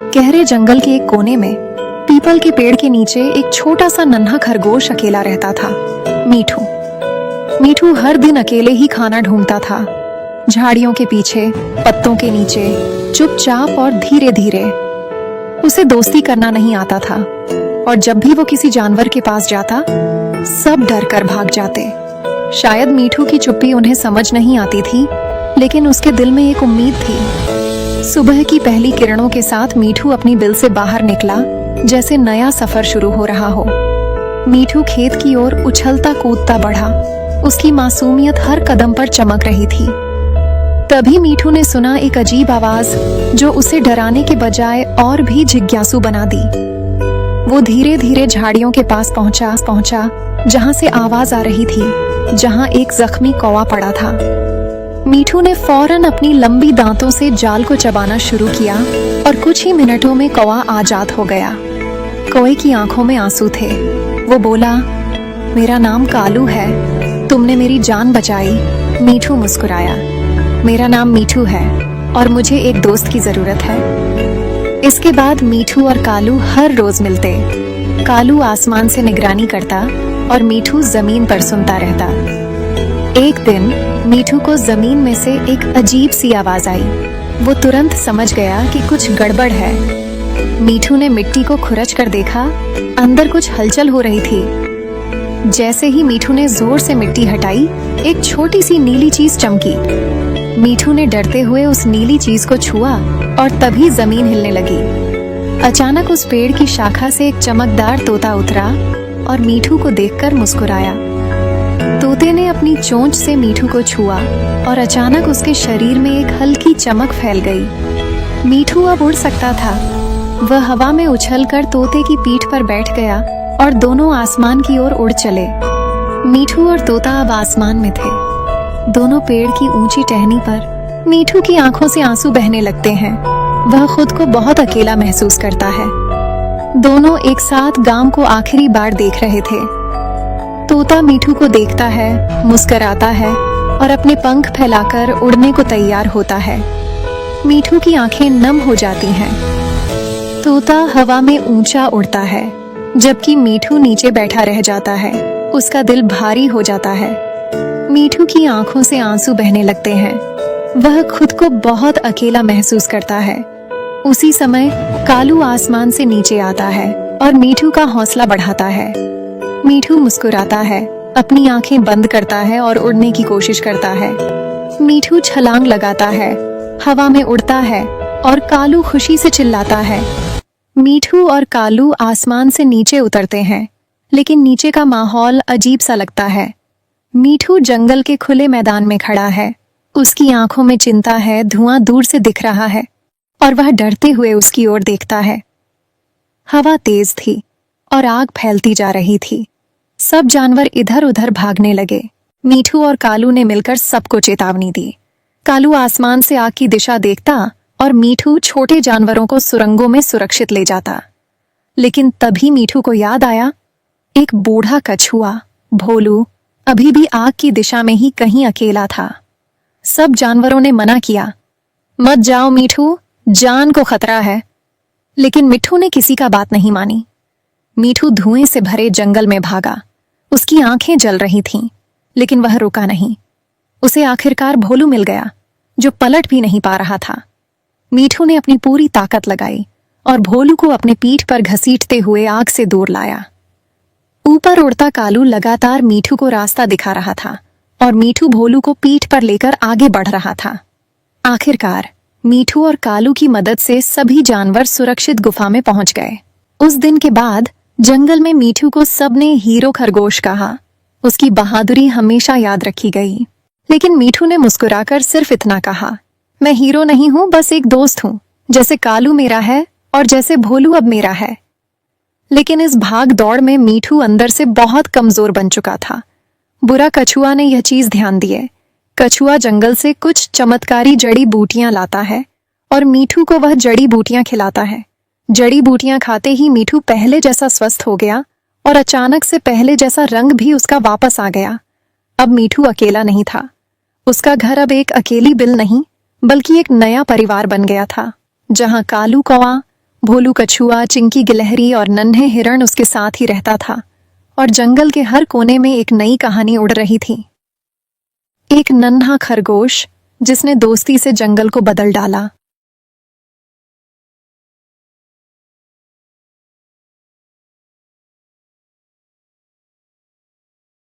गहरे जंगल के एक कोने में पीपल के पेड़ के नीचे एक छोटा सा नन्हा खरगोश अकेला रहता था। मीठू मीठू हर दिन अकेले ही खाना ढूंढता था, झाड़ियों के पीछे, पत्तों के नीचे, चुपचाप और धीरे धीरे। उसे दोस्ती करना नहीं आता था और जब भी वो किसी जानवर के पास जाता सब डर कर भाग जाते। शायद मीठू की चुप्पी उन्हें समझ नहीं आती थी, लेकिन उसके दिल में एक उम्मीद थी। सुबह की पहली किरणों के साथ मीठू अपनी बिल से बाहर निकला, जैसे नया सफर शुरू हो रहा हो। मीठू खेत की ओर उछलता कूदता बढ़ा, उसकी मासूमियत हर कदम पर चमक रही थी। तभी मीठू ने सुना एक अजीब आवाज जो उसे डराने के बजाय और भी जिज्ञासु बना दी। वो धीरे धीरे झाड़ियों के पास पहुंचा जहां से आवाज आ रही थी, जहां एक जख्मी कौवा पड़ा था। मीठू ने फौरन अपनी लंबी दांतों से जाल को चबाना शुरू किया और कुछ ही मिनटों में कौवा आजाद हो गया। कौवे की आंखों में आंसू थे। वो बोला, मेरा नाम कालू है, तुमने मेरी जान बचाई। मीठू मुस्कुराया, मेरा नाम मीठू है और मुझे एक दोस्त की जरूरत है। इसके बाद मीठू और कालू हर रोज मिलते। कालू आसमान से निगरानी करता और मीठू जमीन पर सुनता रहता। एक दिन मीठू को जमीन में से एक अजीब सी आवाज आई। वो तुरंत समझ गया कि कुछ गड़बड़ है। मीठू ने मिट्टी को खुरच कर देखा, अंदर कुछ हलचल हो रही थी। जैसे ही मीठू ने जोर से मिट्टी हटाई, एक छोटी सी नीली चीज चमकी। मीठू ने डरते हुए उस नीली चीज को छुआ और तभी जमीन हिलने लगी। अचानक उस पेड़ की शाखा से एक चमकदार तोता उतरा और मीठू को देखकर मुस्कुराया। तोते ने अपनी चोंच से मीठू को छुआ और अचानक उसके शरीर में एक हल्की चमक फैल गई। मीठू अब उड़ सकता था। वह हवा में उछलकर तोते की पीठ पर बैठ गया और दोनों आसमान की ओर उड़ चले। मीठू और तोता अब आसमान में थे, दोनों पेड़ की ऊंची टहनी पर। मीठू की आंखों से आंसू बहने लगते हैं। वह खुद को बहुत अकेला महसूस करता है। दोनों एक साथ गांव को आखिरी बार देख रहे थे। तोता मीठू को देखता है, मुस्कुराता है और अपने पंख फैलाकर उड़ने को तैयार होता है। मीठू की आंखें नम हो जाती हैं। तोता हवा में ऊंचा उड़ता है, जबकि मीठू नीचे बैठा रह जाता है। उसका दिल भारी हो जाता है। मीठू की आंखों से आंसू बहने लगते हैं। वह खुद को बहुत अकेला महसूस करता है। उसी समय कालू आसमान से नीचे आता है और मीठू का हौसला बढ़ाता है। मीठू मुस्कुराता है, अपनी आंखें बंद करता है और उड़ने की कोशिश करता है। मीठू छलांग लगाता है, हवा में उड़ता है और कालू खुशी से चिल्लाता है। मीठू और कालू आसमान से नीचे उतरते हैं, लेकिन नीचे का माहौल अजीब सा लगता है। मीठू जंगल के खुले मैदान में खड़ा है। उसकी आंखों में चिंता है, धुआं दूर से दिख रहा है और वह डरते हुए उसकी ओर देखता है। हवा तेज थी और आग फैलती जा रही थी। सब जानवर इधर उधर भागने लगे। मीठू और कालू ने मिलकर सबको चेतावनी दी। कालू आसमान से आग की दिशा देखता और मीठू छोटे जानवरों को सुरंगों में सुरक्षित ले जाता। लेकिन तभी मीठू को याद आया, एक बूढ़ा कछुआ भोलू अभी भी आग की दिशा में ही कहीं अकेला था। सब जानवरों ने मना किया, मत जाओ मीठू, जान को खतरा है। लेकिन मिट्ठू ने किसी का बात नहीं मानी। मीठू धुएं से भरे जंगल में भागा। उसकी आंखें जल रही थीं, लेकिन वह रुका नहीं। उसे आखिरकार भोलू मिल गया, जो पलट भी नहीं पा रहा था। मीठू ने अपनी पूरी ताकत लगाई और भोलू को अपने पीठ पर घसीटते हुए आग से दूर लाया। ऊपर उड़ता कालू लगातार मीठू को रास्ता दिखा रहा था और मीठू भोलू को पीठ पर लेकर आगे बढ़ रहा था। आखिरकार मीठू और कालू की मदद से सभी जानवर सुरक्षित गुफा में पहुंच गए। उस दिन के बाद जंगल में मीठू को सबने हीरो खरगोश कहा। उसकी बहादुरी हमेशा याद रखी गई। लेकिन मीठू ने मुस्कुराकर सिर्फ इतना कहा, मैं हीरो नहीं हूं, बस एक दोस्त हूं, जैसे कालू मेरा है और जैसे भोलू अब मेरा है। लेकिन इस भाग दौड़ में मीठू अंदर से बहुत कमजोर बन चुका था। बुरा कछुआ ने यह चीज ध्यान दिए। कछुआ जंगल से कुछ चमत्कारी जड़ी बूटियां लाता है और मीठू को वह जड़ी बूटियां खिलाता है। जड़ी बूटियां खाते ही मीठू पहले जैसा स्वस्थ हो गया और अचानक से पहले जैसा रंग भी उसका वापस आ गया। अब मीठू अकेला नहीं था। उसका घर अब एक अकेली बिल नहीं, बल्कि एक नया परिवार बन गया था, जहां कालू कौवा, भोलू कछुआ, चिंकी गिलहरी और नन्हे हिरण उसके साथ ही रहता था और जंगल के हर कोने में एक नई कहानी उड़ रही थी। एक नन्हा खरगोश जिसने दोस्ती से जंगल को बदल डाला।